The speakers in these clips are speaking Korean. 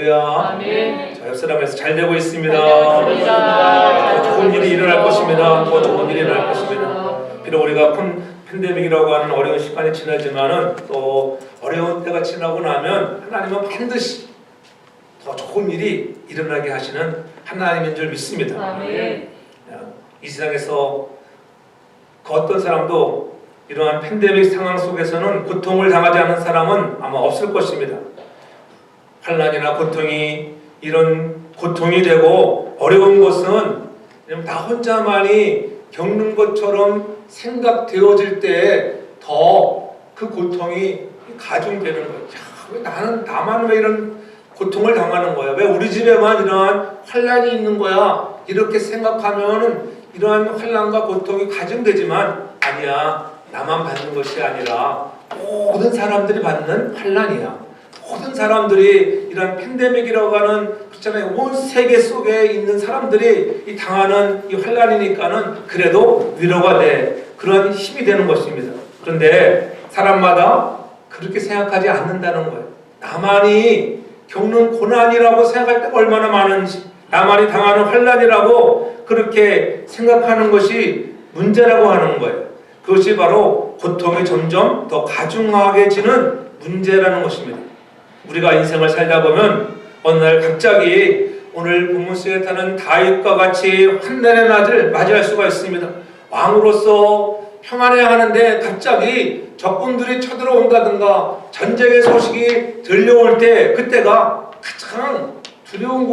아멘. 자, 옆 사람에서 잘 되고 있습니다. 잘 좋은 일이 일어날 것입니다. 더 좋은 일이 일어날 것입니다. 것입니다. 비록 우리가 팬데믹이라고 하는 어려운 시간이 지나지만은 또 어려운 때가 지나고 나면 하나님은 반드시 더 좋은 일이 일어나게 하시는 하나님인 줄 믿습니다. 아멘. 이 세상에서 그 어떤 사람도 이러한 팬데믹 상황 속에서는 고통을 당하지 않는 사람은 아마 없을 것입니다. 환난이나 고통이 이런 고통이 되고 어려운 것은 나 혼자만이 겪는 것처럼 생각되어질 때 더 그 고통이 가중되는 거예요. 왜 나만 왜 이런 고통을 당하는 거야? 왜 우리 집에만 이러한 환난이 있는 거야? 이렇게 생각하면은 이러한 환난과 고통이 가중되지만 아니야. 나만 받는 것이 아니라 모든 사람들이 받는 환난이야. 모든 사람들이 이런 팬데믹이라고 하는 그렇잖아요. 온 세계 속에 있는 사람들이 이 당하는 이 환난이니까는 그래도 위로가 돼. 그런 힘이 되는 것입니다. 그런데 사람마다 그렇게 생각하지 않는다는 거예요. 나만이 겪는 고난이라고 생각할 때가 얼마나 많은지, 나만이 당하는 환난이라고 그렇게 생각하는 것이 문제라고 하는 거예요. 그것이 바로 고통이 점점 더 가중하게지는 문제라는 것입니다. 우리가 인생을 살다 보면 어느 날 갑자기 오늘 본문 속에 타는 다윗과 같이 환난의 낮을 맞이할 수가 있습니다. 왕으로서 평안해야 하는데 갑자기 적군들이 쳐들어온다든가 전쟁의 소식이 들려올 때 그때가 가장 두려운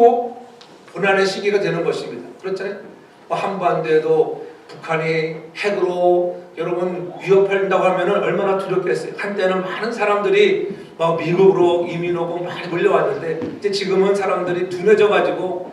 고난의 시기가 되는 것입니다. 그렇잖아요. 한반도에도 북한이 핵으로 여러분 위협한다고 하면은 얼마나 두렵겠어요. 한때는 많은 사람들이 막 미국으로 이민 오고 많이 몰려왔는데 이제 지금은 사람들이 둔해져 가지고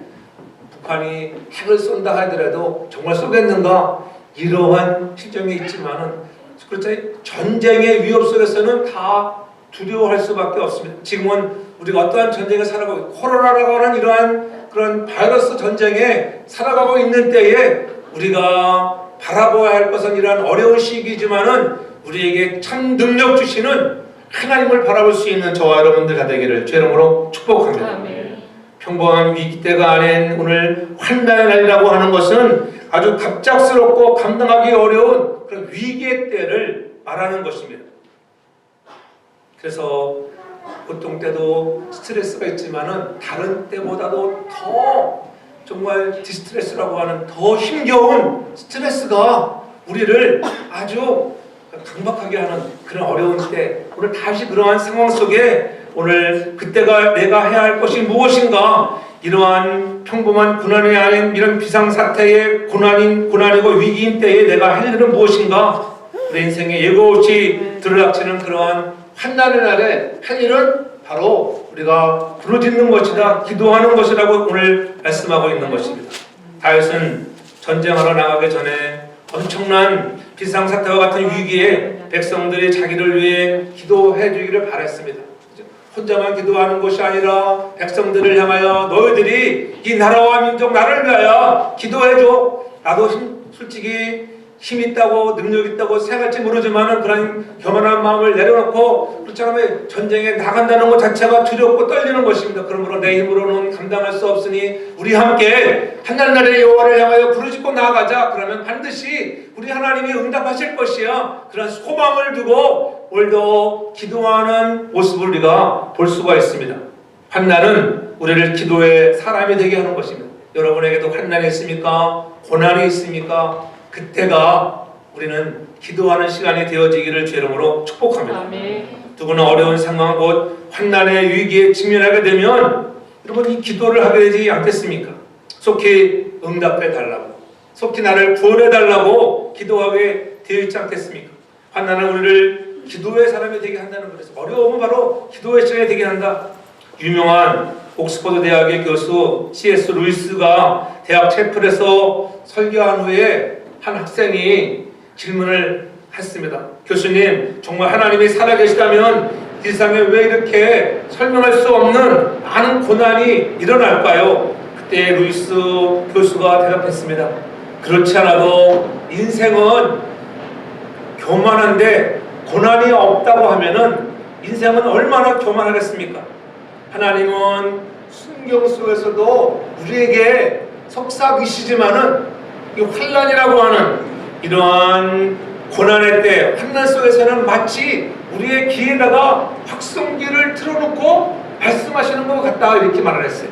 북한이 핵을 쏜다 하더라도 정말 쏘겠는가 이러한 실정이 있지만은 그렇잖아요. 전쟁의 위협 속에서는 다 두려워할 수밖에 없습니다. 지금은 우리가 어떠한 전쟁에 살아가고 있고 코로나라고 하는 이러한 그런 바이러스 전쟁에 살아가고 있는 때에 우리가 바라보아야 할 것은 이러한 어려운 시기지만은 우리에게 참 능력 주시는 하나님을 바라볼 수 있는 저와 여러분들가 되기를 주 이름으로 축복합니다. 아멘. 평범한 위기 때가 아닌 오늘 환난의 날이라고 하는 것은 아주 갑작스럽고 감당하기 어려운 그런 위기의 때를 말하는 것입니다. 그래서 고통 때도 스트레스가 있지만은 다른 때보다도 더 정말 디스트레스라고 하는 더 힘겨운 스트레스가 우리를 아주 강박하게 하는 그런 어려운 때 오늘 다시 그러한 상황 속에 오늘 그때가 내가 해야 할 것이 무엇인가 이러한 평범한 고난이 아닌 이런 비상사태의 고난이고 위기인 때에 내가 할 일은 무엇인가 내 인생에 예고 없이 들어닥치는 그러한 환난의 날에 할 일은 바로 우리가 부르짖는 것이다 기도하는 것이라고 오늘 말씀하고 있는 것입니다. 다윗은 전쟁하러 나가기 전에 엄청난 비상사태와 같은 위기에 백성들이 자기를 위해 기도해 주기를 바랬습니다. 혼자만 기도하는 것이 아니라 백성들을 향하여 너희들이 이 나라와 민족 나를 위하여 기도해줘. 나도 솔직히 힘 있다고 능력 있다고 생각할지 모르지만은 그런 교만한 마음을 내려놓고 그렇잖아요. 전쟁에 나간다는 것 자체가 두렵고 떨리는 것입니다. 그러므로 내 힘으로는 감당할 수 없으니 우리 함께 한날날의 여호와를 향하여 부르짖고 나아가자. 그러면 반드시 우리 하나님이 응답하실 것이야. 그런 소망을 두고 오늘도 기도하는 모습을 우리가 볼 수가 있습니다. 환난은 우리를 기도의 사람이 되게 하는 것입니다. 여러분에게도 환난이 있습니까? 고난이 있습니까? 그때가 우리는 기도하는 시간이 되어지기를 주 이름으로 축복합니다. 아멘. 누구나 어려운 상황 곧 환난의 위기에 직면하게 되면 여러분 이 기도를 하게 되지 않겠습니까? 속히 응답해 달라고 속히 나를 구원해 달라고 기도하게 되어 있지 않겠습니까? 환난은 우리를 기도의 사람이 되게 한다는 것에서 어려움은 바로 기도의 시간이 되게 한다. 유명한 옥스퍼드 대학의 교수 C.S. 루이스가 대학 채플에서 설교한 후에 한 학생이 질문을 했습니다. 교수님, 정말 하나님이 살아계시다면 이 세상에 왜 이렇게 설명할 수 없는 많은 고난이 일어날까요? 그때 루이스 교수가 대답했습니다. 그렇지 않아도 인생은 교만한데 고난이 없다고 하면은 인생은 얼마나 교만하겠습니까? 하나님은 풍경 속에서도 우리에게 속삭이시지만은 이 환난이라고 하는 이러한 고난의 때, 환난 속에서는 마치 우리의 귀에다가 확성기를 틀어놓고 말씀하시는 것 같다, 이렇게 말을 했어요.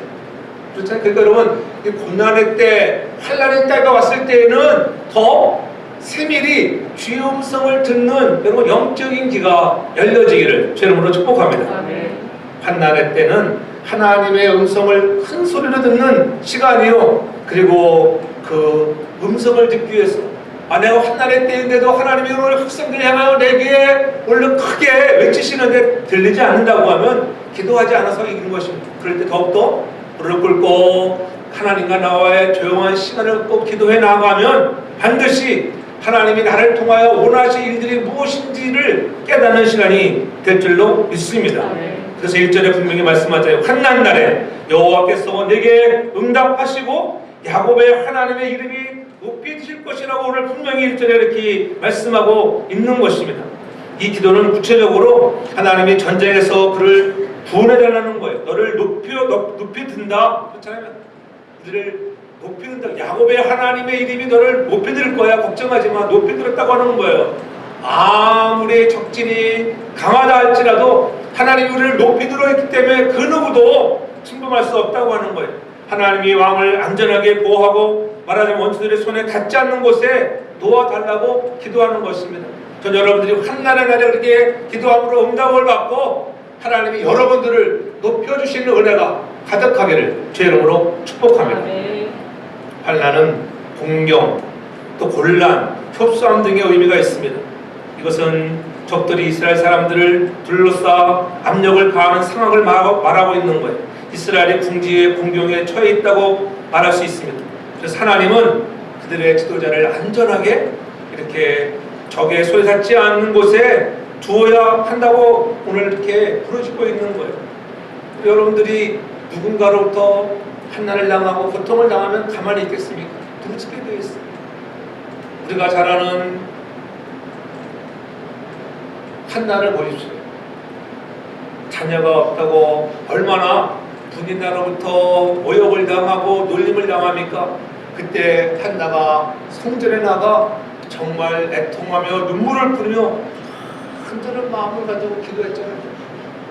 그렇잖아요. 그러니까 여러분, 이 고난의 때, 환난의 때가 왔을 때에는 더 세밀히 주의 음성을 듣는 여러분 영적인 귀가 열려지기를 주의 이름으로 축복합니다. 아멘. 환난의 때는 하나님의 음성을 큰 소리로 듣는 시간이요. 그리고 그 음성을 듣기 위해서 내가 환난의 때인데도 하나님이 오늘 확성기를 향하여 내게 오늘 크게 외치시는데 들리지 않는다고 하면 기도하지 않아서 이기는 것입니다. 그럴 때 더욱더 무릎 꿇고 하나님과 나와의 조용한 시간을 갖고 기도해 나가면 반드시 하나님이 나를 통하여 원하실 일들이 무엇인지를 깨닫는 시간이 될 줄로 믿습니다. 그래서 1절에 분명히 말씀하자요. 환난 날에 여호와께서 내게 응답하시고 야곱의 하나님의 이름이 높이 드실 것이라고 오늘 분명히 1절에 이렇게 말씀하고 있는 것입니다. 이 기도는 구체적으로 하나님이 전쟁에서 그를 구원해달라는 거예요. 너를 높이 든다. 그렇잖아요. 우리를 높이 든다. 야곱의 하나님의 이름이 너를 높이 들 거야. 걱정하지 마. 높이 들었다고 하는 거예요. 아무리 적진이 강하다 할지라도 하나님이 우리를 높이 들어있기 때문에 그 누구도 침범할 수 없다고 하는 거예요. 하나님이 왕을 안전하게 보호하고 말하자면 원수들의 손에 닿지 않는 곳에 놓아달라고 기도하는 것입니다. 전 여러분들이 환난의 날에 그렇게 기도함으로 응답을 받고 하나님이 여러분들을 높여주시는 은혜가 가득하기를 주의 이름으로 축복합니다. 환난은 공경, 또 곤란, 협소함 등의 의미가 있습니다. 이것은 적들이 이스라엘 사람들을 둘러싸 압력을 가하는 상황을 말하고 있는 거예요. 이스라엘이 궁지에 공경에 처해 있다고 말할 수 있습니다. 그래서 하나님은 그들의 지도자를 안전하게 이렇게 적의 손에 닿지 않는 곳에 두어야 한다고 오늘 이렇게 부르짖고 있는 거예요. 여러분들이 누군가로부터 환난을 당하고 고통을 당하면 가만히 있겠습니까? 부르짖게 되어 있습니다. 우리가 잘 아는 환난을 보십시오. 자녀가 없다고 얼마나 부인나로부터 모욕을 당하고 놀림을 당합니까? 그때 한나가 성전에 나가 정말 애통하며 눈물을 뿌리며 흔드는 마음을 가지고 기도했잖아요.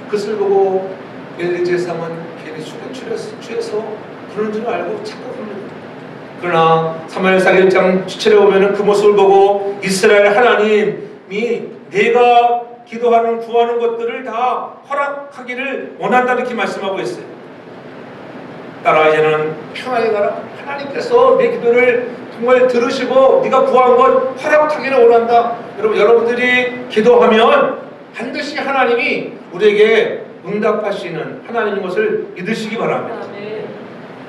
그것을 보고 엘리 제사장은 괜히 술에 취해서 그런 줄 알고 착각합니다. 그러나 사무엘상 1장 7절에 보면 그 모습을 보고 이스라엘 하나님이 내가 기도하는 구하는 것들을 다 허락하기를 원한다 이렇게 말씀하고 있어요. 따라 이제는 평안히 가라. 하나님께서 내 기도를 정말 들으시고 네가 구한 것 허락하기를 원한다. 여러분들이 기도하면 반드시 하나님이 우리에게 응답하시는 하나님인 것을 믿으시기 바랍니다.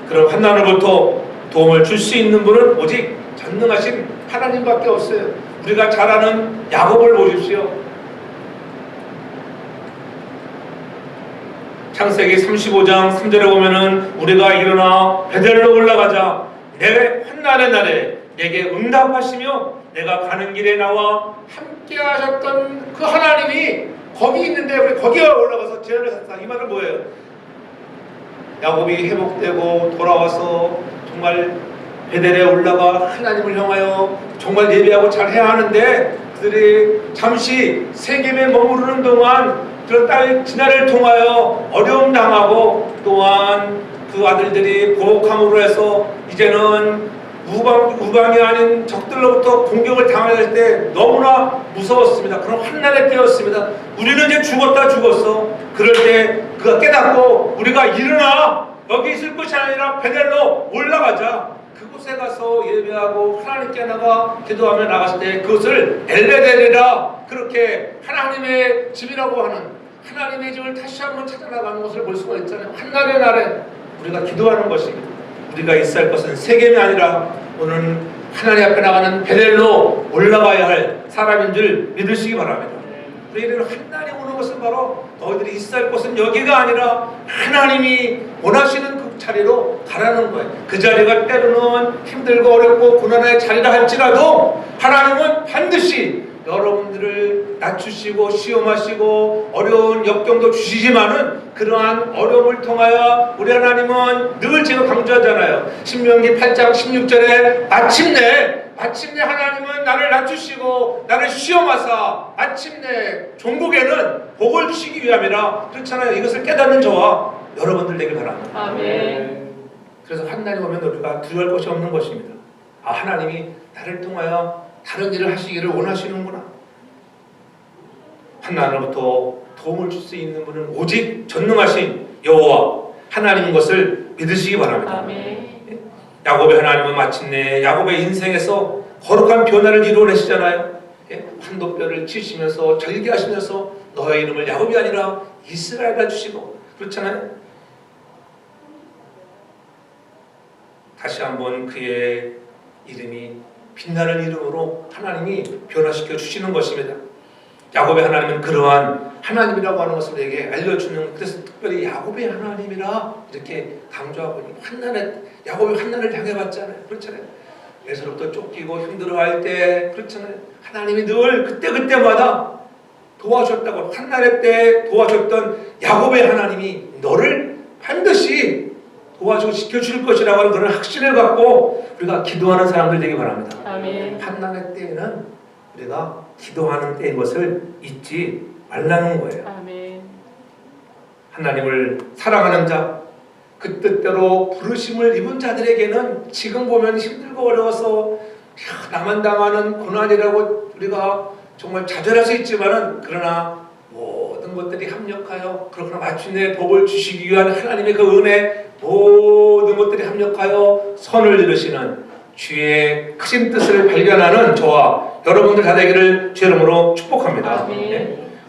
그럼 환난으로부터 도움을 줄 수 있는 분은 오직 전능하신 하나님밖에 없어요. 우리가 잘 아는 야곱을 보십시오. 창세기 35장 3절에 보면은 우리가 일어나 베델로 올라가자 내 환난의 날에 내게 응답하시며 내가 가는 길에 나와 함께 하셨던 그 하나님이 거기 있는데 우리 거기에 올라가서 제안을 했다. 이 말은 뭐예요? 야곱이 회복되고 돌아와서 정말 베델에 올라가 하나님을 향하여 정말 예배하고 잘해야 하는데 그들이 잠시 세겜에 머무르는 동안 그런 딸 진화를 통하여 어려움 당하고 또한 그 아들들이 보복함으로 해서 이제는 우방이 아닌 적들로부터 공격을 당할 때 너무나 무서웠습니다. 그런 환난에 깨었습니다. 우리는 이제 죽었어. 그럴 때 그가 깨닫고 우리가 일어나 여기 있을 것이 아니라 베델로 올라가자. 그곳에 가서 예배하고 하나님께 나가 기도하며 나갔을 때 그것을 엘베델이라 그렇게 하나님의 집이라고 하는 하나님의 집을 다시 한번 찾아나가는 것을 볼 수가 있잖아요. 환난의 날에 우리가 기도하는 것입니다. 우리가 있어야 할 것은 세겜이 아니라 오늘 하나님 앞에 나가는 베델로 올라가야 할 사람인 줄 믿으시기 바랍니다. 우리는 환난이 오는 것은 바로 너희들이 있어야 할 곳은 여기가 아니라 하나님이 원하시는 그 자리로 가라는 거예요. 그 자리가 때로는 힘들고 어렵고 고난의 자리라 할지라도 하나님은 반드시 여러분들을 낮추시고 시험하시고 어려운 역경도 주시지만은 그러한 어려움을 통하여 우리 하나님은 늘 제가 강조하잖아요. 신명기 8장 16절에 마침내 하나님은 나를 낮추시고 나를 시험하사 마침내 종국에는 복을 주시기 위함이라. 그렇잖아요. 이것을 깨닫는 저와 여러분들 되길 바랍니다. 아멘. 그래서 한날이 오면 우리가 두려울 것이 없는 것입니다. 아, 하나님이 나를 통하여 다른 일을 하시기를 원하시는구나. 한나로부터 도움을 줄 수 있는 분은 오직 전능하신 여호와 하나님인 것을 믿으시기 바랍니다. 아멘. 야곱의 하나님은 마침내 야곱의 인생에서 거룩한 변화를 이루어내시잖아요. 환도뼈를 치시면서 절개하시면서 너의 이름을 야곱이 아니라 이스라엘이라 주시고, 그렇잖아요. 다시 한번 그의 이름이 빛나는 이름으로 하나님이 변화시켜 주시는 것입니다. 야곱의 하나님은 그러한 하나님이라고 하는 것을 우리에게 알려주는, 그래서 특별히 야곱의 하나님이라 이렇게 강조하고, 야곱이 환난을 당해봤잖아요. 그렇잖아요. 에서로부터 쫓기고 힘들어할 때, 그렇잖아요. 하나님이 늘 그때마다 도와줬다고, 환난의 때 도와줬던 야곱의 하나님이 너를 반드시 도와주고 지켜줄 것이라고 하는 그런 확신을 갖고 우리가 기도하는 사람들 되기 바랍니다. 아멘. 환난의 때에는 우리가 기도하는 때인 것을 잊지 말라는 거예요. 아멘. 하나님을 사랑하는 자, 그 뜻대로 부르심을 입은 자들에게는 지금 보면 힘들고 어려워서 나만 당하는 고난이라고 우리가 정말 좌절할 수 있지만은, 그러나 모든 것들이 합력하여 그러나 마침내 복을 주시기 위한 하나님의 그 은혜, 모든 것들이 합력하여 선을 이루시는 주의 크신 뜻을 발견하는 저와 여러분들 다 되기를 주의 이름으로 축복합니다.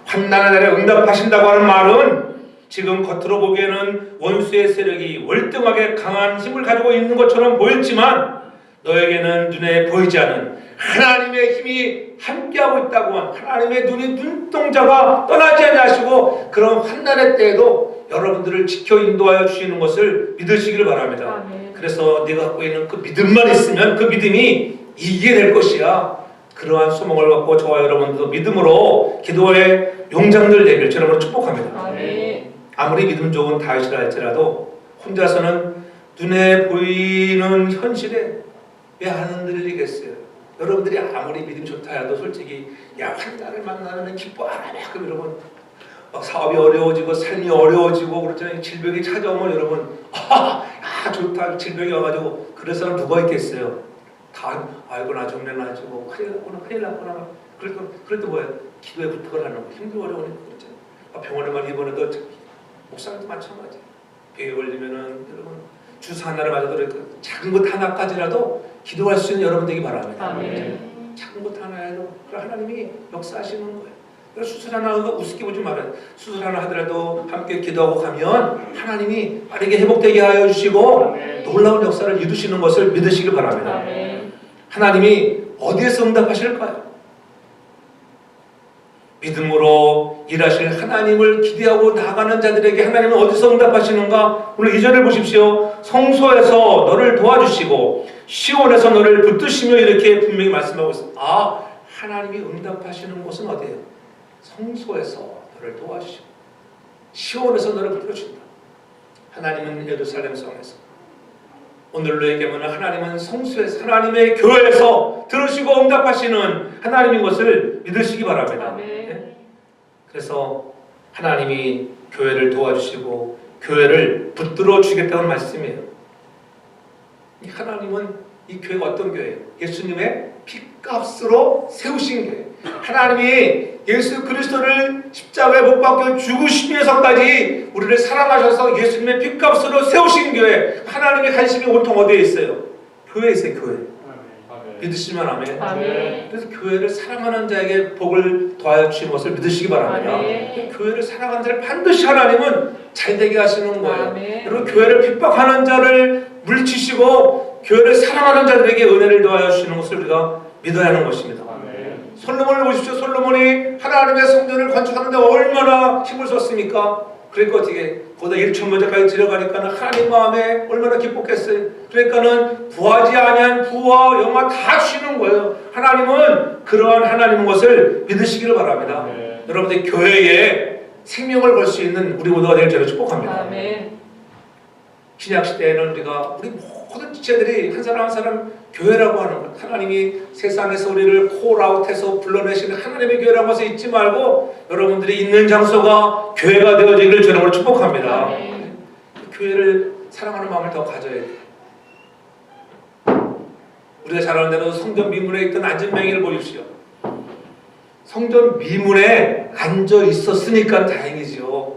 환난의 날에 응답하신다고 하는 말은 지금 겉으로 보기에는 원수의 세력이 월등하게 강한 힘을 가지고 있는 것처럼 보였지만 너에게는 눈에 보이지 않은 하나님의 힘이 함께하고 있다고 한, 하나님의 눈동자가 떠나지 아니하시고 그런 환난의 때에도 여러분들을 지켜 인도하여 주시는 것을 믿으시기를 바랍니다. 아멘. 그래서 네가 갖고 있는 그 믿음만 있으면 그 믿음이 이기게 될 것이야. 그러한 소망을 갖고 저와 여러분들도 믿음으로 기도의 용장들 되길 주님으로 축복합니다. 아멘. 아무리 믿음 좋은 다윗이라 할지라도 혼자서는 눈에 보이는 현실에 왜 안 흔들리겠어요? 여러분들이 아무리 믿음이 좋다 해도 솔직히 환난을 만나면 기뻐하라. 그럼 여러분 막 사업이 어려워지고 삶이 어려워지고 그렇잖아요. 질병이 찾아오면 여러분 좋다, 질병이 와가지고 그런 사람 누가 있겠어요? 다 아이고 나 정말 나지고 큰일 났구나. 그럴 때 뭐예요? 기도에 부탁을 하는 거. 힘들고 어려우니까 그렇잖아요. 병원에만 입원해도 목사님도 마찬가지. 병에 걸리면은 여러분 주사 하나를 맞아도 작은 것 하나까지라도 기도할 수 있는 여러분 되기 바랍니다. 아멘. 작은 것 하나에도 하나님이 역사하시는 거예요. 수술 하나 우습게 보지 말아요. 수술 하나 하더라도 함께 기도하고 가면 하나님이 빠르게 회복되게 하여 주시고 놀라운 역사를 이루시는 것을 믿으시길 바랍니다. 아멘. 하나님이 어디에서 응답하실까요? 믿음으로 일하실 하나님을 기대하고 나아가는 자들에게 하나님은 어디서 응답하시는가? 오늘 2절을 보십시오. 성소에서 너를 도와주시고 시온에서 너를 붙드시며 이렇게 분명히 말씀하고 있습니다. 하나님이 응답하시는 곳은 어디예요? 성소에서 너를 도와주시고 시온에서 너를 붙들어준다. 하나님은 예루살렘 성에서, 오늘로 얘기하면 하나님은 성소에서, 하나님의 교회에서 들으시고 응답하시는 하나님인 것을 믿으시기 바랍니다. 그래서 하나님이 교회를 도와주시고 교회를 붙들어 주겠다는 말씀이에요. 하나님은 이 교회가 어떤 교회예요? 예수님의 피값으로 세우신 교회. 하나님이 예수 그리스도를 십자가에 못 박혀 죽으시면서까지 우리를 사랑하셔서 예수님의 피값으로 세우신 교회. 하나님의 관심이 온통 어디에 있어요? 교회에 있어요. 교회. 믿으시면 아멘. 아멘. 그래서 교회를 사랑하는 자에게 복을 더하여 주신 것을 믿으시기 바랍니다. 아멘. 교회를 사랑하는 자를 반드시 하나님은 잘되게 하시는 거예요. 아멘. 여러분, 교회를 핍박하는 자를 물리치시고 교회를 사랑하는 자들에게 은혜를 더하여 주시는 것을 우리가 믿어야 하는 것입니다. 솔로몬을 보십시오. 솔로몬이 하나님의 성전을 건축하는데 얼마나 힘을 썼습니까? 그러니까 어떻게 거기다 1천 먼저까지 들어가니까는 하나님 마음에 얼마나 기뻤겠어요. 그러니까는 구하지 아니한 부와 영화 다 주시는 거예요. 하나님은 그러한 하나님의 것을 믿으시기를 바랍니다. 네. 여러분들 교회에 생명을 걸 수 있는 우리 모두가 되길 저는 축복합니다. 아멘. 신약 시대에는 우리가 우리 모든 지체들이 한 사람 한 사람 교회라고 하는 것, 하나님이 세상에서 우리를 콜아웃해서 불러내시는 하나님의 교회라고 해서 잊지 말고 여러분들이 있는 장소가 교회가 되어지기를 주님으로 축복합니다. 아멘. 교회를 사랑하는 마음을 더 가져야 돼요. 우리가 잘 아는 대로 성전 미문에 있던 안진뱅이를 보십시오. 성전 미문에 앉아 있었으니까 다행이죠.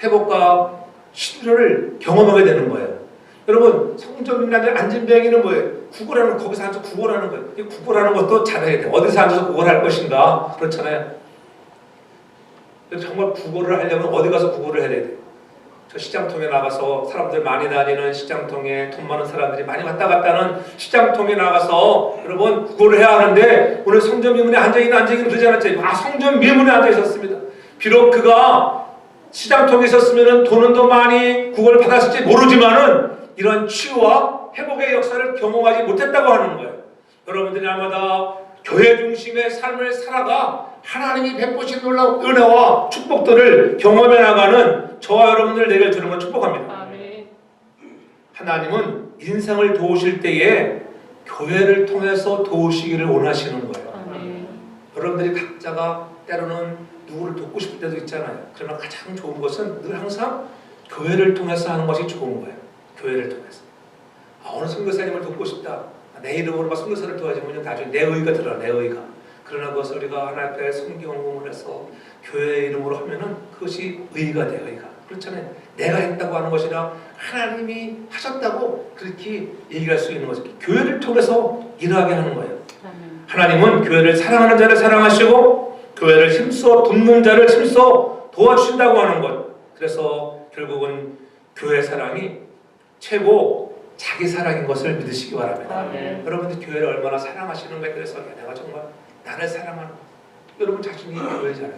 회복과 신뢰를 경험하게 되는 거예요. 여러분, 성전 미문에 안진뱅이는 뭐예요? 구걸하는, 거기서 앉아 구걸하는 거예요. 이 구걸하는 것도 잘해야 돼요. 어디서 앉아서 구걸할 것인가? 그렇잖아요. 정말 구걸을 하려면 어디 가서 구걸을 해야 돼요? 저 시장통에 나가서 사람들 많이 다니는 시장통에 돈 많은 사람들이 많이 왔다 갔다 하는 시장통에 나가서 여러분 구걸을 해야 하는데 오늘 성전 미문에 앉아있는 안진뱅이는 그러지 않았죠. 아, 성전 미문에 앉아 있었습니다. 비록 그가 시장통에 있었으면 돈은 더 많이 구걸을 받았을지 모르지만은 이런 치유와 회복의 역사를 경험하지 못했다고 하는 거예요. 여러분들이 날마다 교회 중심의 삶을 살아가 하나님이 베푸신 놀라운 은혜와 축복들을 경험해 나가는 저와 여러분들 되길 주는 축복합니다. 아멘. 하나님은 인생을 도우실 때에 교회를 통해서 도우시기를 원하시는 거예요. 아멘. 여러분들이 각자가 때로는 누구를 돕고 싶을 때도 있잖아요. 그러나 가장 좋은 것은 늘 항상 교회를 통해서 하는 것이 좋은 거예요. 교회를 통해서. 어느 선교사님을 돕고 싶다. 내 이름으로 막 선교사를 도와주면 나중에 내 의가 들어, 내 의가. 그러나 그것을 우리가 하나님 앞에 성경을 해서 교회의 이름으로 하면은 그것이 의가 돼, 의가. 그렇잖아요. 내가 했다고 하는 것이라 하나님이 하셨다고 그렇게 얘기할 수 있는 거죠. 교회를 통해서 일하게 하는 거예요. 아멘. 하나님은 교회를 사랑하는 자를 사랑하시고 교회를 힘써 돕는 자를 힘써 도와주신다고 하는 것. 그래서 결국은 교회 사랑이 최고 자기 사랑인 것을 믿으시기 바랍니다. 아멘. 여러분들 교회를 얼마나 사랑하시는가에 대해서 내가 정말 나를 사랑하는 여러분 자신이 교회잖아요.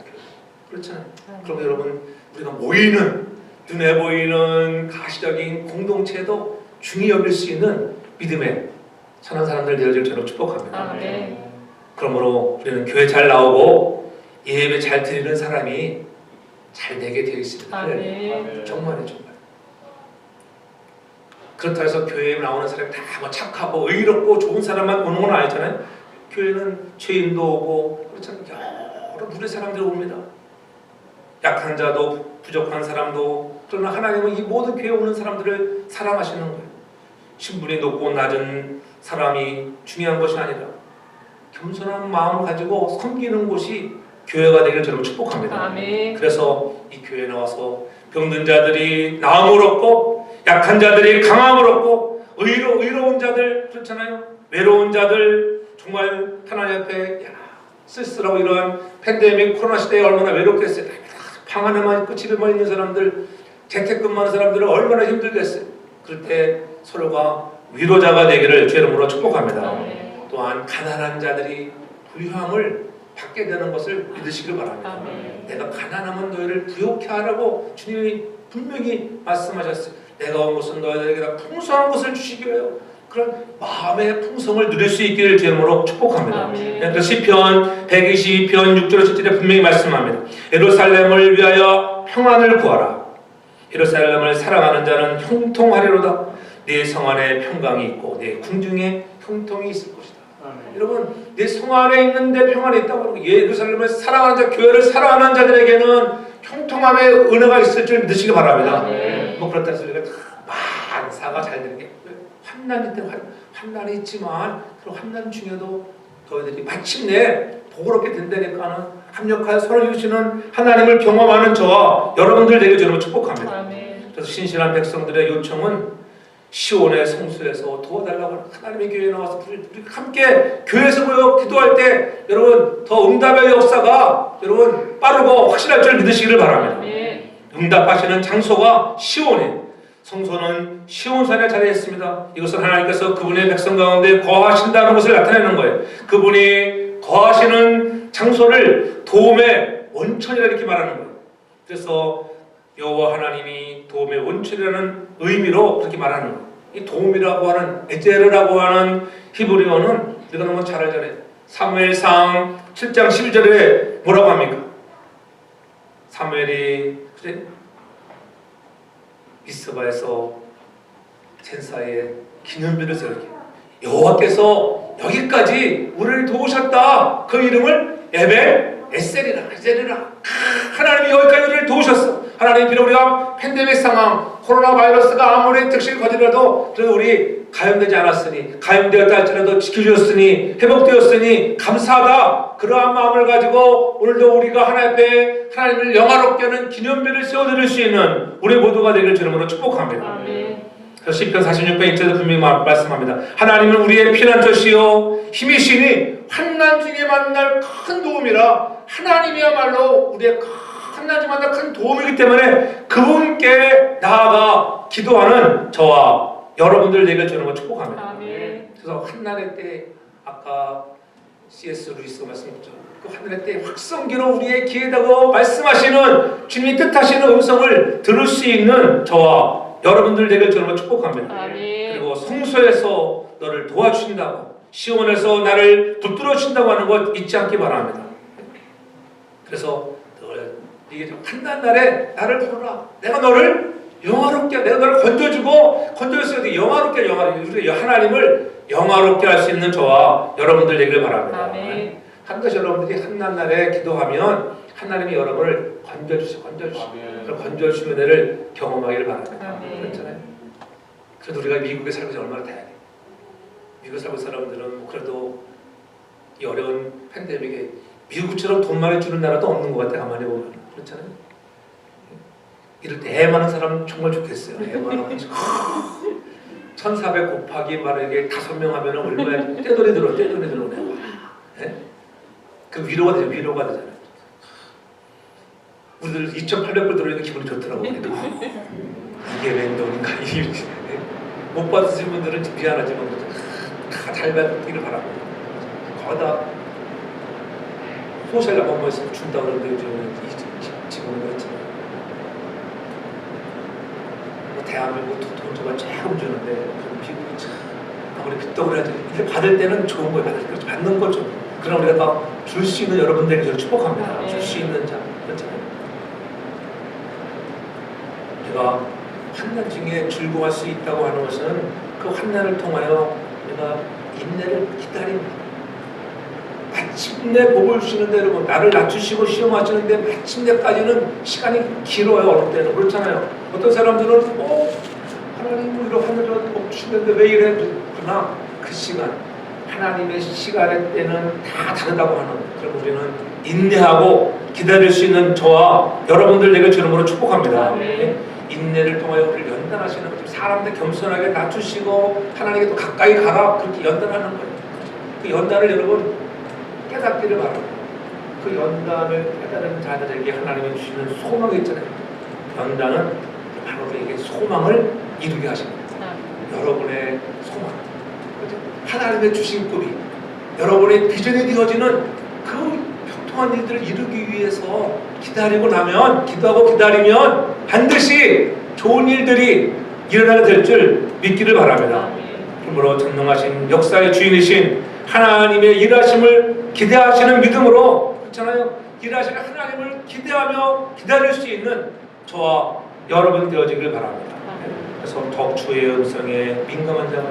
그렇잖아요. 그럼 여러분 우리가 모이는 눈에 보이는 가시적인 공동체도 중히 여길 수 있는 믿음의 선한 사람들 되어질 저로 축복합니다. 아멘. 그러므로 우리는 교회 잘 나오고 예배 잘 드리는 사람이 잘 되게 되어 있습니다. 아멘. 정말이에요, 정말. 그렇다고 해서 교회에 나오는 사람이 다 뭐 착하고 의롭고 좋은 사람만 오는 건 아니잖아요. 교회는 죄인도 오고 그렇잖아요. 여러 누리의 사람들이 옵니다. 약한 자도 부족한 사람도. 그러나 하나님은 이 모든 교회에 오는 사람들을 사랑하시는 거예요. 신분이 높고 낮은 사람이 중요한 것이 아니라 겸손한 마음을 가지고 섬기는 곳이 교회가 되기를 저는 축복합니다. 아멘. 그래서 이 교회에 나와서 병든 자들이 나음을 얻고 약한 자들이 강함을 얻고 의로운 자들 그렇잖아요. 외로운 자들 정말 하나님 앞에 쓸쓸하고 이러한 팬데믹 코로나 시대에 얼마나 외롭겠어요. 방 안에만 있고 집에만 있는 사람들 재택근무하는 사람들은 얼마나 힘들겠어요. 그럴 때 서로가 위로자가 되기를 주의 이름으로 축복합니다. 아멘. 또한 가난한 자들이 부유함을 받게 되는 것을 믿으시길 바랍니다. 아멘. 내가 가난하면 너희를 부욕해 하라고 주님이 분명히 말씀하셨어요. 내가 온 것은 너희들에게 다 풍성한 것을 주시기 위하여 그런 마음의 풍성을 누릴 수 있기를 주의 이름으로 축복합니다. 그래서 시편 122편 6절 7절에 분명히 말씀합니다. 예루살렘을 위하여 평안을 구하라. 예루살렘을 사랑하는 자는 형통하리로다. 네 성 안에 평강이 있고 네 궁중에 형통이 있을 것이다. 여러분, 내 성 안에 있는데 평안이 있다고 하고 예루살렘을 사랑하는 자, 교회를 사랑하는 자들에게는 형통함의 은혜가 있을 줄 믿으시기 바랍니다. 뭐 그렇다 해서 우리가 만사가 잘 되는 게 환난일 때 환난이 있지만 그 환난 중에도 너희들이 마침내 복을 얻게 된다니까는 합력하여 서로 이루시는 하나님을 경험하는 저와 여러분들 되게 저는 축복합니다. 아멘. 그래서 신실한 백성들의 요청은 시온의 성수에서 도와달라고 하나님의 교회에 나와서 우리 함께 교회에서 모여 기도할 때 여러분 더 응답의 역사가 여러분 빠르고 확실할 줄 믿으시기를 바랍니다. 아멘. 응답하시는 장소가 시온에 성소는 시온산에 자리했습니다. 이것은 하나님께서 그분의 백성 가운데 거하신다는 것을 나타내는 거예요. 그분이 거하시는 장소를 도움의 원천이라 이렇게 말하는 거예요. 그래서 여호와 하나님이 도움의 원천이라는 의미로 그렇게 말하는 거예요. 이 도움이라고 하는 에제르라고 하는 히브리어는 우리가 너무 잘 알잖아요. 사무엘상 7장 11절에 뭐라고 합니까? 사무엘이 그래? 미스바에서 제사에 기념비를 세우게 여호와께서 여기까지 우리를 도우셨다. 그 이름을 에셀이라 하나님이 여기까지 우리를 도우셨어. 하나님 비록 우리가 팬데믹 상황 코로나 바이러스가 아무리 특실 거지라도 우리 가염되지 않았으니 가염되었다 할지라도 지켜주셨으니 회복되었으니 감사하다. 그러한 마음을 가지고 오늘도 우리가 하나님 앞에 하나님을 영화롭게 하는 기념비를 세워드릴 수 있는 우리 모두가 되기를 주님으로 축복합니다. 아멘. 그래서 시편 46편 1절에도 분명히 말씀합니다. 하나님은 우리의 피난처시요 힘이시니 환난 중에 만날 큰 도움이라. 하나님이야말로 우리의 환난 중에 만날 큰 도움이기 때문에 그분께 나아가 기도하는 저와 여러분들 되길 주는 걸 축복합니다. 아멘. 그래서 환난의 때 아까 C.S. 루이스가 말씀했죠. 그 환난의 때 확성기로 우리의 귀에다가 말씀하시는 주님이 뜻하시는 음성을 들을 수 있는 저와 여러분들 되길 주는 축복합니다. 아멘. 그리고 성소에서 너를 도와주신다고 시온에서 나를 붙들어 주신다고 하는 것 잊지 않기 바랍니다. 그래서 이게 한단 날에 나를 부르라. 내가 너를 영화롭게 내가 너를 건져줄 때 영화롭게 우리 하나님을 영화롭게 할 수 있는 저와 여러분들 되길 바랍니다. 아멘. 한 가지 여러분들이 한난 날에 기도하면 하나님이 여러분을 건져주시고 건져주시는 은혜를 경험하기를 바랍니다. 아멘. 그렇잖아요. 그래도 우리가 미국에 살고 있는 얼마나 다행해. 미국에 살고 있는 사람들은 그래도 이 어려운 팬데믹에 미국처럼 돈 많이 주는 나라도 없는 것 같아. 가만히 보면 그렇잖아요. 이럴 때 애 많은 사람 정말 좋겠어요. 애 많은 1400 곱하기 만약에 5명 하면 얼마에 떼돈이 들어오네. 네? 그 위로가 되잖아요. 우리들 2,800불 들어오니까 기분이 좋더라고요. 이게 웬 돈인가. 못 받으신 분들은 미안하지만 다 잘 받기를 바랍니다. 거기다 소셜 한 번씩 준다고 그러는데 지금은 그렇잖아요. 대한민국 돈 정말 조금 주는데 미국이 참 아무리 빚덕을 해야지. 근데 받을 때는 좋은 거예요. 받는 거 좀. 그럼 우리가 다 줄 수 있는 여러분들에게 저를 축복합니다. 줄 수 있는 자 그렇잖아요. 내가 환난 중에 즐거워할 수 있다고 하는 것은 그 환난을 통하여 내가 인내를 기다립니다. 마침내 복을 주시는데 여러분 나를 낮추시고 시험하시는데 마침내까지는 시간이 길어요. 어느 때는 그렇잖아요. 어떤 사람들은 하나님 이런 하늘을 복 주시는데 왜 이래? 그러나 그 시간 하나님의 시간의 때는 다 다르다고 하는 거예요. 그럼 우리는 인내하고 기다릴 수 있는 저와 여러분들 되게 주님으로 축복합니다. 인내를 통하여 우리를 연단하시는 사람들 겸손하게 낮추시고 하나님께 또 가까이 가라 그렇게 연단하는 거예요. 그 연단을 여러분 깨닫기를 바랍니다. 그 연단을 깨달은 자들에게 하나님이 주시는 소망이 있잖아요. 연단은 바로 우리에게 소망을 이루게 하십니다. 여러분의 소망, 하나님의 주신 꿈이 여러분의 비전이 되어지는 그 평통한 일들을 이루기 위해서 기다리고 나면 기도하고 기다리면 반드시 좋은 일들이 일어나게 될 줄 믿기를 바랍니다. 그러므로 전능하신 역사의 주인이신 하나님의 일하심을 기대하시는 믿음으로 그렇잖아요. 일하시는 하나님을 기대하며 기다릴 수 있는 저와 여러분 되어지길 바랍니다. 그래서 더욱 주의 음성에 민감한 자가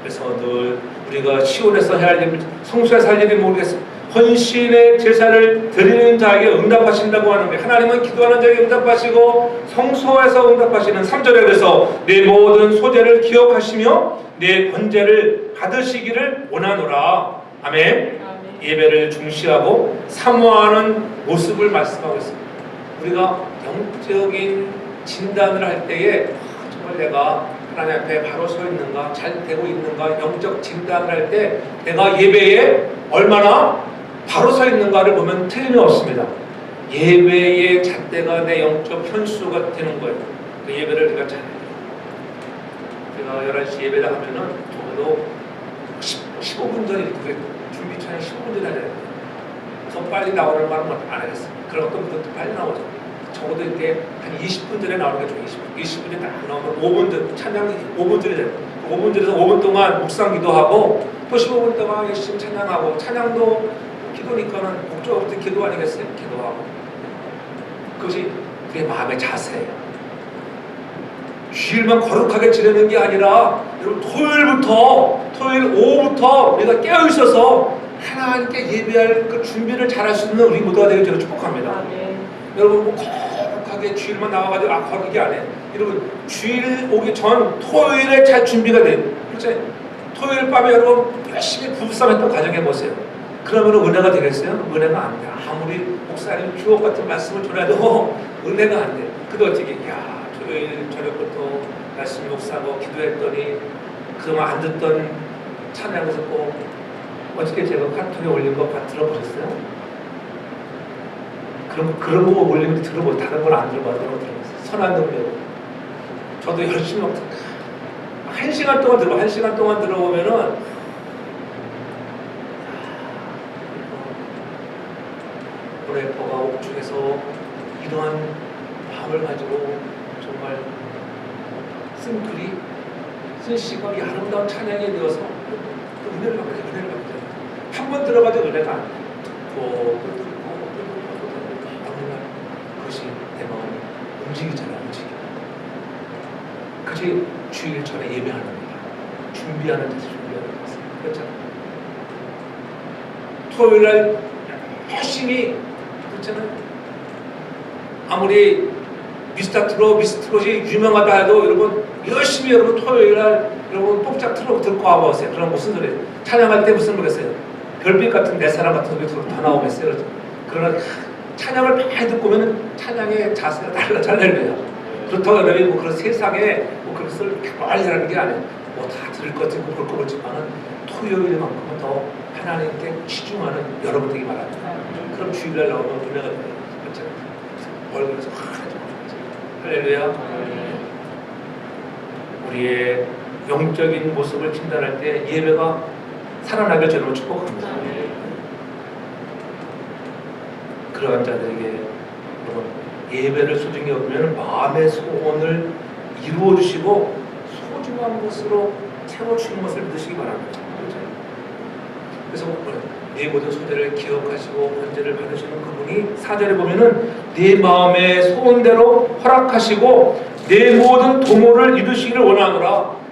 그래서 늘 우리가 시온에서 해야 할 일, 성소에서 할 일이 모르겠어. 헌신의 제사를 드리는 자에게 응답하신다고 하는 거예요. 하나님은 기도하는 자에게 응답하시고 성소에서 응답하시는 3절에 그래서 내 모든 소재를 기억하시며 내 번제를 받으시기를 원하노라. 아멘. 예배를 중시하고 사모하는 모습을 말씀하고 있습니다. 우리가 영적인 진단을 할 때에 정말 내가 하나님 앞에 바로 서 있는가, 잘 되고 있는가, 영적 진단을 할 때 내가 예배에 얼마나 바로 서 있는가를 보면 틀림이 없습니다. 예배의 잣대가 내 영적 현수가 되는 거예요. 그 예배를 내가 잘 제가 11시 예배를 하면은 적어도 15분 전에 준비 전에 15분 전에 해야 돼요. 그래서 빨리 나오는 말은 안 하겠어요. 그런 어떤 분들도 빨리 나오죠. 적어도 이렇게 한 20분 전에 나오는 게 좋아요. 20분이 딱 나오면 5분 전 찬양이 5분 전에 돼요. 5분 전에서 5분 동안 묵상 기도하고 또 15분 동안 열심히 찬양하고 찬양도 기도니까는 목적부터 기도 아니겠어요? 기도하고 그것이 그게 마음의 자세예요. 주일만 거룩하게 지내는 게 아니라 여러분 토요일 오후부터 우리가 깨어 있어서 하나님께 예배할 그 준비를 잘할 수 있는 우리 모두가 되길 저는 축복합니다. 여러분 뭐 거룩하게 주일만 나와가지고 거룩하게 안 해. 여러분 주일 오기 전 토요일에 잘 준비가 돼. 그렇죠? 토요일 밤에 여러분 열심히 부부싸움했던 가정해 보세요. 그러면 은혜가 되겠어요? 은혜가 안 돼. 아무리 목사님 주옥 같은 말씀을 전해도 은혜가 안 돼. 근데 어떻게 토요일 저녁부터 말씀 묵상하고 기도했더니 그동안 안 듣던 찬양을 듣고 어저께 제가 카톡에 올린 거 들어보셨어요? 그런 거 올리면 들어보고 다른 걸 안 들어봐도 들어봤어요. 선한 능력. 저도 열심히 막 1시간 동안 들어봐. 1시간 동안 들어보면은 래퍼가 옥중에서 이러한 마음을 가지고 정말 쓴 글이 쓴 시가 이 아름다운 찬양에 되어서 은혜를 받게 돼요. 은혜를 받게 돼요. 한 번 들어가도 은혜가 안 돼요. 어느 날 그것이 내 마음을 움직이잖아요. 그것이 주일 전에 예배하는 겁니다. 준비하는 데서 준비하는 것을 그렇잖아요. 토요일날 열심히 그렇잖아요. 아무리 미스트롯이 유명하다 해도 여러분 열심히 여러분 토요일날 여러분 뽑짝 틀어 듣고 와보세요. 그럼 무슨 소리예요? 찬양할 때 무슨 모르겠어요. 별빛 같은 내 사랑 같은 소리 다 나오겠어요. 그러나 찬양을 많이 듣고 오면 찬양의 자세가 달라 잘날려요. 그렇다고 여러분이 뭐 그런 세상에 뭐 그것을 많이 하는 게 아니에요. 뭐 다 들을 것 같고 볼 것 같지만은 토요일만큼은 더 하나님께 치중하는 여러분들이 말합니다. 그럼 주일날 나오면 은혜가 돼요. 그렇죠? 얼굴에서 할렐루야. 우리의 영적인 모습을 진단할 때 예배가 살아나길 저는 축복합니다. 그러한 자들에게 여러분 예배를 소중히 여기면 마음의 소원을 이루어 주시고 소중한 것으로 채워주시는 것을 믿으시기 바랍니다. 그래서 내 모든 소재를 기억하시고 번제를 받으시는 그분이 4절에 보면은 내 마음의 소원대로 허락하시고 내 모든 도모를 이루시기를 원하노라.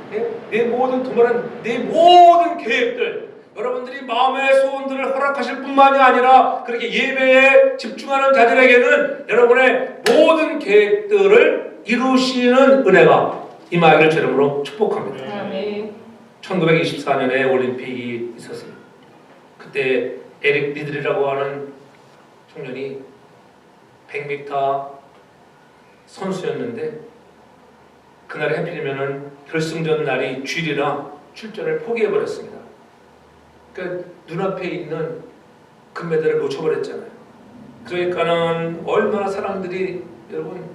내 모든 도모는 내 모든 계획들 여러분들이 마음의 소원들을 허락하실 뿐만이 아니라 그렇게 예배에 집중하는 자들에게는 여러분의 모든 계획들을 이루시는 은혜가 임하기를 주름으로 축복합니다. 1924년에 올림픽이 있었어요. 그때 에릭 리들이라고 하는 청년이 100m 선수였는데 그날 해필이면은 결승전 날이 주일이라 출전을 포기해버렸습니다. 그러니까 눈앞에 있는 금메달을 놓쳐버렸잖아요. 그러니까는 얼마나 사람들이 여러분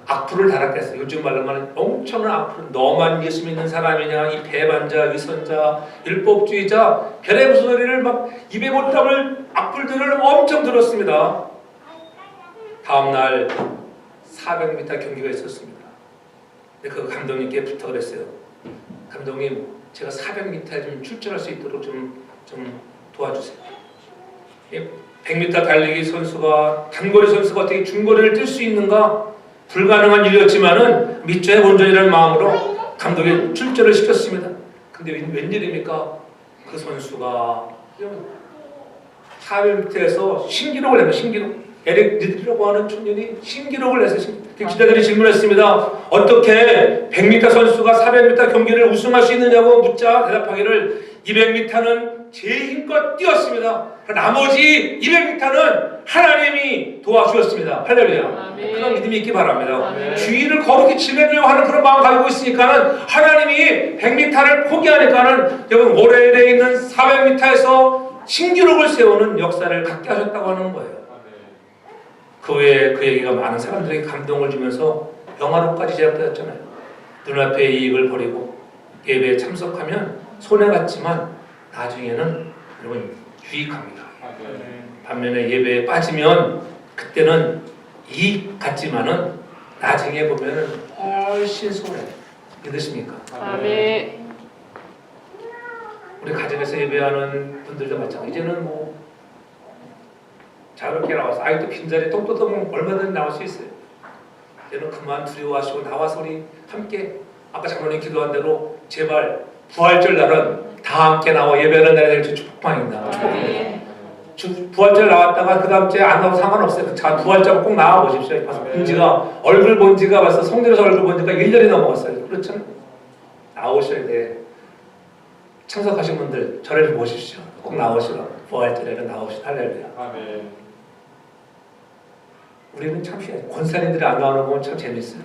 악플을 달았겠어요. 요즘 말로 말하면 엄청난 악플. 너만 예수 믿는 사람이냐, 이 배반자, 위선자, 율법주의자, 별의 소리를 막 입에 못 담을 악플들을 엄청 들었습니다. 다음날 400m 경기가 있었습니다. 근데 그 감독님께 부탁을 했어요. 감독님, 제가 400m에 좀 출전할 수 있도록 좀 도와주세요. 100m 달리기 선수가 단거리 선수가 어떻게 중거리를 뛸 수 있는가? 불가능한 일이었지만은 믿자의 본전이라는 마음으로 감독이 출전을 시켰습니다. 근데 웬일입니까? 그 선수가 400m에서 신기록을 했어요. 신기록. 에릭 리드라고 하는 청년이 신기록을 했어요. 기자들이 질문했습니다. 어떻게 100m 선수가 400m 경기를 우승할 수 있느냐고 묻자 대답하기를 200m는 제 힘껏 뛰었습니다. 나머지 200m는 하나님이 도와주었습니다. 할렐루야. 그런 믿음이 있기 바랍니다. 주일을 거룩히 지내려고 하는 그런 마음 가지고 있으니까는 하나님이 100m를 포기하니까는 여러분 올해에 있는 400m에서 신기록을 세우는 역사를 갖게 하셨다고 하는 거예요. 그 후에 그 얘기가 많은 사람들에게 감동을 주면서 영화로까지 제작되었잖아요. 눈앞의 이익을 버리고 예배에 참석하면 손해 같지만 나중에는 여러분 유익합니다. 반면에 예배에 빠지면 그때는 이익 같지만은 나중에 보면은 훨씬 손해. 믿으십니까? 아멘. 우리 가정에서 예배하는 분들도 마찬가지. 이제는 뭐 자유롭게 나와서 아이도 빈자리 똥 뜯어보면 얼마든지 나올 수 있어요. 이제는 그만 두려워하시고 나와서 우리 함께 아까 장로님 기도한 대로 제발 부활절 날은 다 함께 나와 예배하는 날이 될 줄 축복합니다. 축복합니다. 부활절 나왔다가 그 다음 주에 안 나와도 상관없어요. 자, 부활절 꼭 나와 보십시오. 본 지가 얼굴 본 지가 벌써 성전에서 얼굴 본 지가 1년이 넘어갔어요. 그렇죠? 나오셔야 돼. 참석하신 분들 저를 보십시오. 꼭 나오시라. 부활절에는 나오시라. 할렐루야. 아멘. 우리는 참 희한해요. 권사님들이 안 나오는 건 참 재밌어요.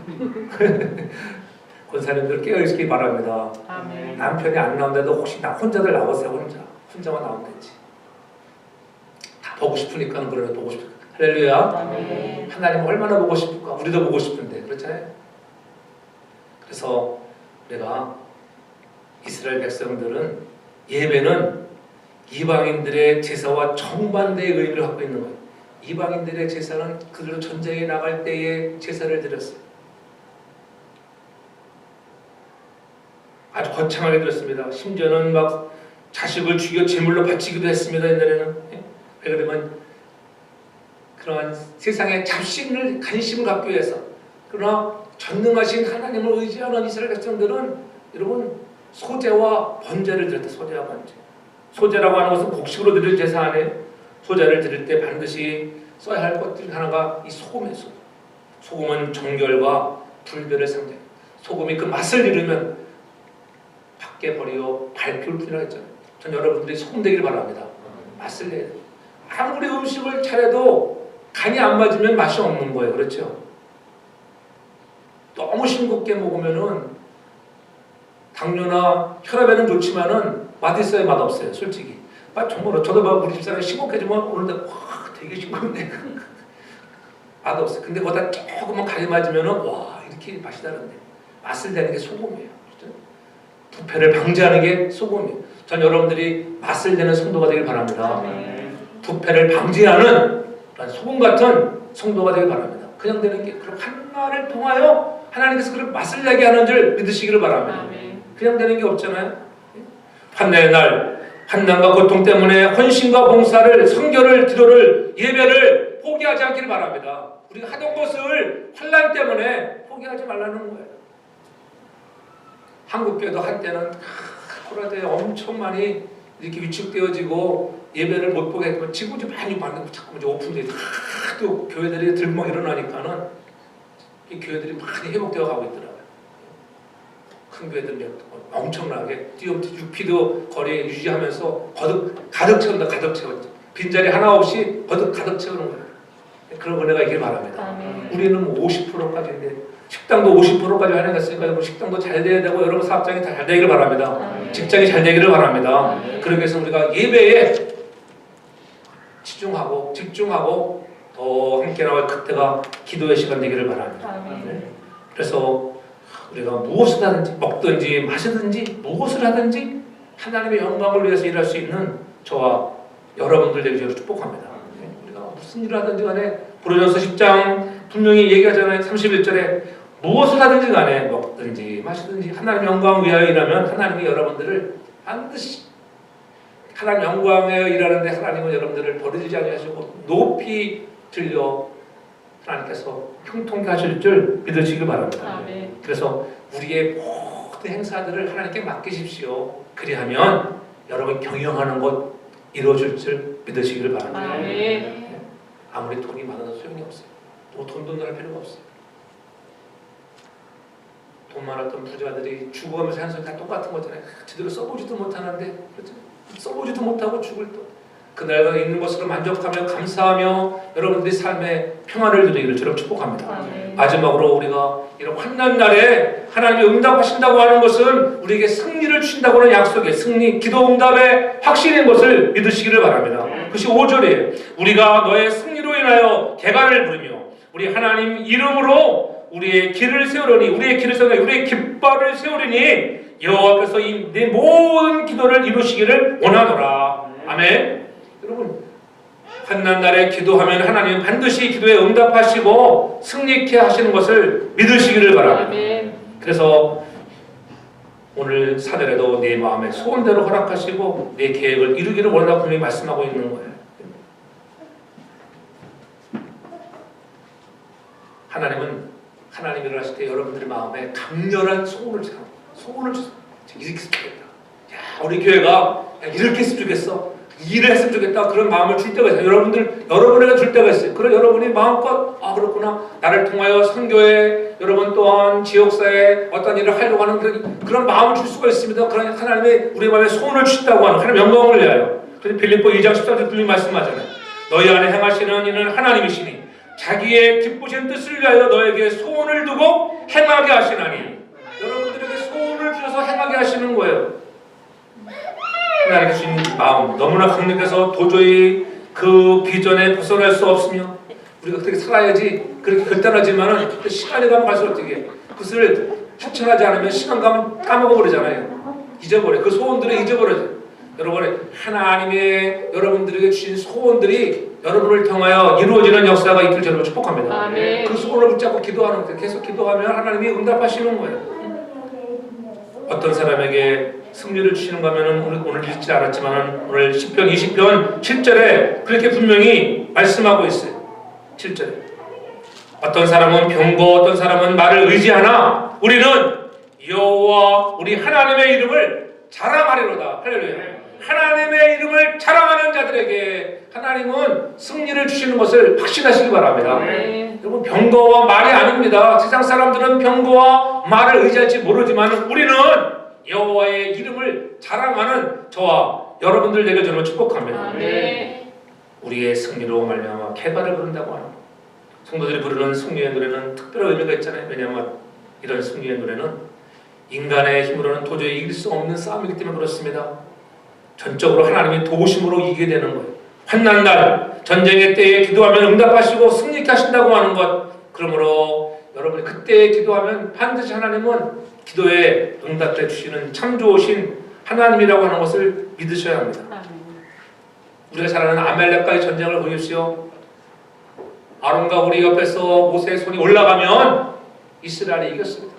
권사님들 깨어있기 바랍니다. 아멘. 남편이 안 나온데도 혹시 나 혼자들 나오세요. 혼자만 나오면 되지. 다 보고 싶으니까 그래도 보고 싶으니까. 할렐루야. 아멘. 하나님 얼마나 보고 싶을까? 우리도 보고 싶은데 그렇잖아요. 그래서 내가 이스라엘 백성들은 예배는 이방인들의 제사와 정반대의 의미를 갖고 있는 거예요. 이방인들의 제사는 그들로 전쟁에 나갈 때에 제사를 드렸어요. 아주 거창하게 드렸습니다. 심지어는 막 자식을 죽여 제물로 바치기도 했습니다. 옛날에는. 왜 그러면 그러한 세상의 잡신을 관심을 갖기 위해서. 그러나 전능하신 하나님을 의지하는 이스라엘 백성들은 여러분 소제와 번제를 드렸다. 소제와 번제. 소제라고 하는 것은 곡식으로 드릴 제사 안에 소제를 드릴 때 반드시 써야 할 것 중 하나가 이 소금이에요. 소금. 소금은 정결과 불별을 상징. 소금이 그 맛을 잃으면 밖에 버리어 발표를 뿐이라고 했잖아요. 전 여러분들이 소금 되기를 바랍니다. 맛을 내야 돼요. 아무리 음식을 차려도 간이 안 맞으면 맛이 없는 거예요. 그렇죠? 너무 싱겁게 먹으면은 당뇨나 혈압에는 좋지만은 맛있어요, 맛없어요. 솔직히. 정말 저도 막 우리 집사람이 싱겁해지면 오는데 와 되게 싱겁네. 맛없어요. 근데 거기다 조금만 간이 맞으면은 와 이렇게 맛이 다른데 맛을 내는 게 소금이에요. 그렇죠? 부패를 방지하는 게 소금이에요. 전 여러분들이 맛을 내는 성도가 되길 바랍니다. 부패를 방지하는 소금 같은 성도가 되길 바랍니다. 그냥 되는 게 그럼 하나를 통하여 하나님께서 그런 맛을 내게 하는 줄 믿으시기를 바랍니다. 그냥 되는 게 없잖아요. 환난의 날 환난과 고통 때문에 헌신과 봉사를 성결을 기도를 예배를 포기하지 않기를 바랍니다. 우리가 하던 것을 환난 때문에 포기하지 말라는 거예요. 한국교회도 한때는 코로나에 엄청 많이 이렇게 위축되어지고 예배를 못 보게 했지만 지금 이제 많이 받는 자꾸 이제 오픈돼 또 교회들이 들먹 일어나니까는 이 교회들이 많이 회복되어 가고 있더라고요. 큰 교회들 엄청나게 띄엄띄 6피도 거리에 유지하면서 가득 채운다. 가득 채운다. 빈자리 하나 없이 가득 채우는 거예요. 그런 은혜가 있길 바랍니다. 아멘. 우리는 뭐 50%까지인데 식당도 50%까지 하나갔으니까 여러분 식당도 잘 돼야 되고 여러분 사업장이 잘 되기를 바랍니다. 아멘. 직장이 잘 되기를 바랍니다. 아멘. 그러기 위해서 우리가 예배에 집중하고 더 함께 나갈 그때가 기도의 시간 되기를 바랍니다. 아멘. 그래서 우리가 무엇을 하든지 먹든지 마시든지 무엇을 하든지 하나님의 영광을 위해서 일할 수 있는 저와 여러분들 되기를 축복합니다. 우리가 무슨 일을 하든지 간에 고린도전서 10장 분명히 얘기하잖아요. 31절에 무엇을 하든지 간에 먹든지 마시든지 하나님의 영광을 위하여 일하면 하나님이 여러분들을 반드시 하나님 영광에 일하는데 하나님은 여러분들을 버리지 아니하시고 높이 들려 하나님께서 형통케 하실 줄 믿으시기 바랍니다. 아멘. 그래서 우리의 모든 행사들을 하나님께 맡기십시오. 그리하면 여러분 경영하는 것 이루어질 줄 믿으시기를 바랍니다. 아멘. 아무리 돈이 많아도 소용이 없어요. 뭐 돈도 날 필요가 없어요. 돈 많았던 부자들이 죽어가면서 하는 소리 다 똑같은 거잖아요. 제대로 써보지도 못하는데 그렇죠? 써보지도 못하고 죽을 때 그날과 있는 것으로 만족하며 감사하며 여러분들이 삶의 평안을 누리기를 주로 축복합니다. 아멘. 마지막으로 우리가 이런 환난 날에 하나님이 응답하신다고 하는 것은 우리에게 승리를 주신다고 하는 약속의 승리, 기도 응답의 확신인 것을 믿으시기를 바랍니다. 그것이 5절이에요. 우리가 너의 승리로 인하여 개간을 부르며 우리 하나님 이름으로 우리의 길을 세우려니 우리의 깃발을 세우려니 여호와께서 이 내 모든 기도를 이루시기를 원하노라. 아멘. 여러분 환난 날에 기도하면 하나님은 반드시 기도에 응답하시고 승리케 하시는 것을 믿으시기를 바랍니다. 아멘. 그래서 오늘 사절에도 내 마음의 소원대로 허락하시고 내 계획을 이루기를 원하고 분명히 말씀하고 있는 거예요. 하나님은 하나님이 일어나실 때 여러분들의 마음에 강렬한 소원을 주세요. 이렇게 했으면 좋겠다. 야, 우리 교회가 이렇게 했으면 좋겠어. 일을 했으면 좋겠다. 그런 마음을 줄 때가 있어요. 여러분에게 줄 때가 있어요. 그런 여러분이 마음껏 그렇구나. 나를 통하여 선교회, 여러분 또한 지역사회에 어떤 일을 하려고 하는 그런 마음을 줄 수가 있습니다. 그런 하나님의 우리 마음에 소원을 주신다고 하는 하나님 영광을 위하여. 그래서 빌립보 2장 13절 분명히 말씀하잖아요. 너희 안에 행하시는 이는 하나님이시니 자기의 기쁘신 뜻을 위하여 너에게 소원을 두고 행하게 하시나니. 여러분들에게 소원을 주셔서 행하게 하시는 거예요. 하나님께 주신 마음 너무나 강력해서 도저히 그 비전에 벗어날 수 없으며 우리가 어떻게 살아야지 그렇게 결단하지만은 시간이 가면 갈수록 어떻게 그것을 실천하지 않으면 시간 가면 까먹어버리잖아요. 잊어버려. 그 소원들을 잊어버려요. 여러분의 하나님의 여러분들에게 주신 소원들이 여러분을 통하여 이루어지는 역사가 있길 저는 축복합니다. 아멘. 그 소원을 붙잡고 기도하는 거예요. 계속 기도하면 하나님이 응답하시는 거예요. 어떤 사람에게 승리를 주시는 거면은 오늘 읽지 않았지만 오늘 10편 20편 7절에 그렇게 분명히 말씀하고 있어요. 7절에 어떤 사람은 병거 어떤 사람은 말을 의지하나 우리는 여호와 우리 하나님의 이름을 자랑하리로다. 할렐루야. 하나님의 이름을 자랑하는 자들에게 하나님은 승리를 주시는 것을 확신하시기 바랍니다. 네. 여러분 병거와 말이 아닙니다. 세상 사람들은 병거와 말을 의지할지 모르지만 우리는 여호와의 이름을 자랑하는 저와 여러분들 되길 저는 축복합니다. 네. 우리의 승리로 말미암아 개발을 부른다고 하는 성도들이 부르는 승리의 노래는 특별한 의미가 있잖아요. 왜냐하면 이런 승리의 노래는 인간의 힘으로는 도저히 이길 수 없는 싸움이기 때문에 그렇습니다. 전적으로 하나님의 도우심으로 이기게 되는 거예요. 환난 날 전쟁의 때에 기도하면 응답하시고 승리케 하신다고 하는 것. 그러므로 여러분이 그때 기도하면 반드시 하나님은 기도에 응답해 주시는 참 좋으신 하나님이라고 하는 것을 믿으셔야 합니다. 우리가 잘 아는 아말렉과의 전쟁을 보십시오. 아론과 우리 옆에서 모세의 손이 올라가면 이스라엘이 이겼습니다.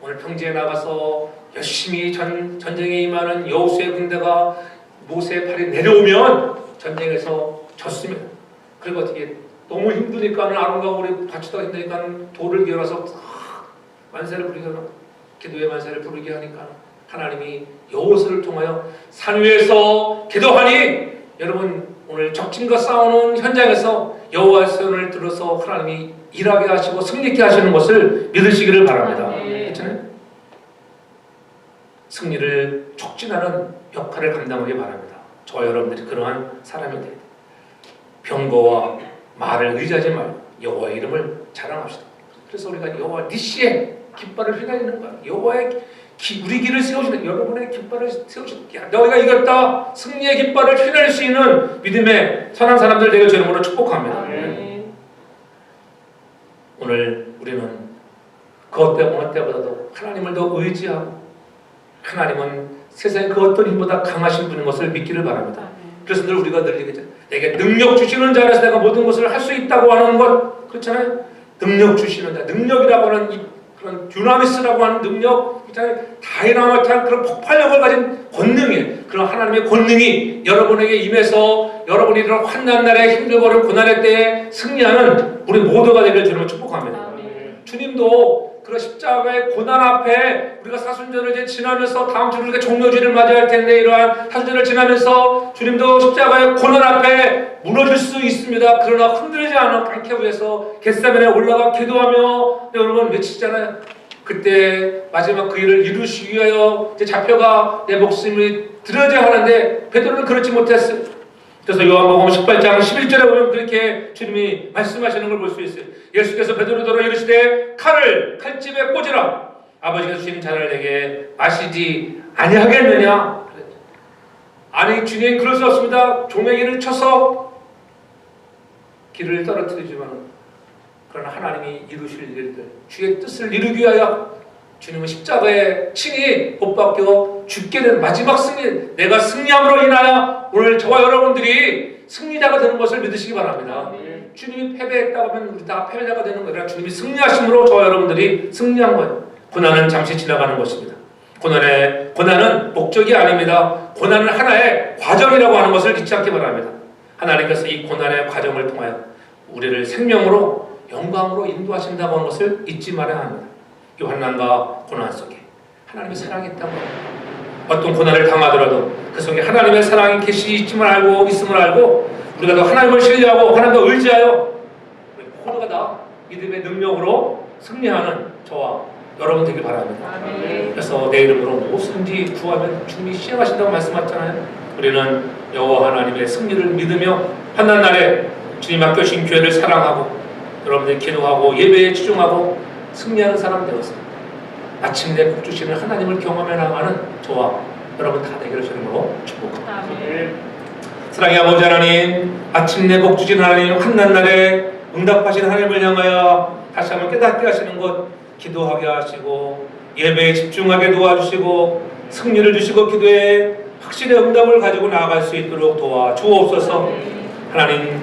오늘 평지에 나가서 열심히 전쟁에 임하는 여호수아의 군대가 모세의 팔이 내려오면 전쟁에서 졌습니다. 그리고 어떻게 너무 힘드니까는 아론과 우리 같이다가 힘드니까 돌을 기어서 만세를 부르게 하나 기도의 만세를 부르게 하니까 하나님이 여호수아를 통하여 산 위에서 기도하니 여러분 오늘 적진과 싸우는 현장에서 여호와의 손을 들어서 하나님이 일하게 하시고 승리케 하시는 것을 믿으시기를 바랍니다. 그렇잖아요? 승리를 촉진하는 역할을 감당하기 바랍니다. 저와 여러분들이 그러한 사람이 돼야 돼요. 병거와 말을 의지하지 말고 여호와의 이름을 자랑합시다. 그래서 우리가 여호와 니시의 깃발을 휘날리는 거야. 여호와의 우리 길을 세우시는 여러분의 깃발을 세우시는 너희가 이겼다. 승리의 깃발을 휘날릴 수 있는 믿음의 선한 사람들 되길 주의 이름으로 축복합니다. 오늘 우리는 그 어느 때보다도 하나님을 더 의지하고 하나님은 세상의 그 어떤 힘보다 강하신 분인 것을 믿기를 바랍니다. 그래서 늘 우리가 늘 얘기하잖아요. 내게 능력 주시는 자라서 내가 모든 것을 할 수 있다고 하는 것 그렇잖아요. 능력 주시는 자, 능력이라고 하는 그런 듀나미스라고 하는 능력, 다이나마이트한 그런 폭발력을 가진 권능이에요. 그런 하나님의 권능이 여러분에게 임해서 여러분이 이런 환난 날에 힘들고 어려운 고난의 때에 승리하는 우리 모두가 되길 주님을 축복합니다. 주님도 그런 십자가의 고난 앞에 우리가 사순절을 이제 지나면서 다음 주를 우리가 종료주일을 맞이할 텐데 이러한 사순절을 지나면서 주님도 십자가의 고난 앞에 무너질 수 있습니다. 그러나 흔들리지 않게 위해서 겟세마네에 올라가 기도하며 여러분 외치잖아요. 그때 마지막 그 일을 이루시기 위하여 이제 잡혀가 내 목숨이 드려져야 하는데 베드로는 그렇지 못했어요. 그래서 요한복음 18장 11절에 보면 그렇게 주님이 말씀하시는 걸 볼 수 있어요. 예수께서 베드로더러 이르시되 칼을 칼집에 꽂으라. 아버지가 주신 잔을 내게 마시지 아니하겠느냐. 아니 주님 그럴 수 없습니다. 종의 길을 쳐서 길을 떨어뜨리지만 그러나 하나님이 이루실 일들 주의 뜻을 이루기 위하여 주님은 십자가에 친히 못 박혀 죽게 된 마지막 승리, 내가 승리함으로 인하여 오늘 저와 여러분들이 승리자가 되는 것을 믿으시기 바랍니다. 주님이 패배했다고 하면 우리 다 패배자가 되는 거예요. 주님이 승리하심으로 저와 여러분들이 승리한 거예요. 고난은 잠시 지나가는 것입니다. 고난은 목적이 아닙니다. 고난은 하나의 과정이라고 하는 것을 잊지 않기 바랍니다. 하나님께서 이 고난의 과정을 통하여 우리를 생명으로 영광으로 인도하신다고 하는 것을 잊지 말아야 합니다. 이 환난과 고난 속에 하나님의 사랑이 있다고 합니다. 어떤 고난을 당하더라도 그 속에 하나님의 사랑이 계시있음을 알고 우리가 더 하나님을 신뢰하고 하나님을 의지하여 모두가 다 믿음의 능력으로 승리하는 저와 여러분 되길 바랍니다. 그래서 내 이름으로 무엇인지 구하면 주님이 시행하신다고 말씀하셨잖아요. 우리는 여호와 하나님의 승리를 믿으며 환난날에 주님 아껴주신 교회를 사랑하고 여러분들이 기도하고 예배에 집중하고 승리하는 사람 되어서 마침내 복 주시는 하나님을 경험해 나가는 저와 여러분 다 되기를 주님으로 축복합니다. 사랑의 아버지 하나님, 마침내 복 주신 하나님, 환난날에 응답하신 하나님을 향하여 다시 한번 깨닫게 하시는 것 기도하게 하시고 예배에 집중하게 도와주시고 승리를 주시고 기도에 확실히 응답을 가지고 나아갈 수 있도록 도와주옵소서. 하나님,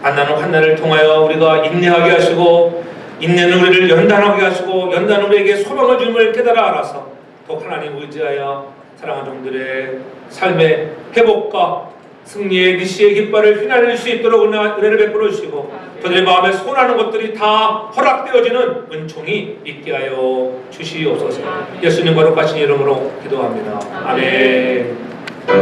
만나는 환난을 통하여 우리가 인내하게 하시고 인내는 우리를 연단하게 하시고 연단은 우리에게 소망을 주임을 깨달아 알아서 또 하나님 의지하여 사랑하는 종들의 삶의 회복과 승리의 니시의 깃발을 휘날릴 수 있도록 은혜를 베풀어 주시고 그들의 마음에 소원하는 것들이 다 허락되어지는 은총이 있게 하여 주시옵소서. 예수님 거룩하신 이름으로 기도합니다. 아멘.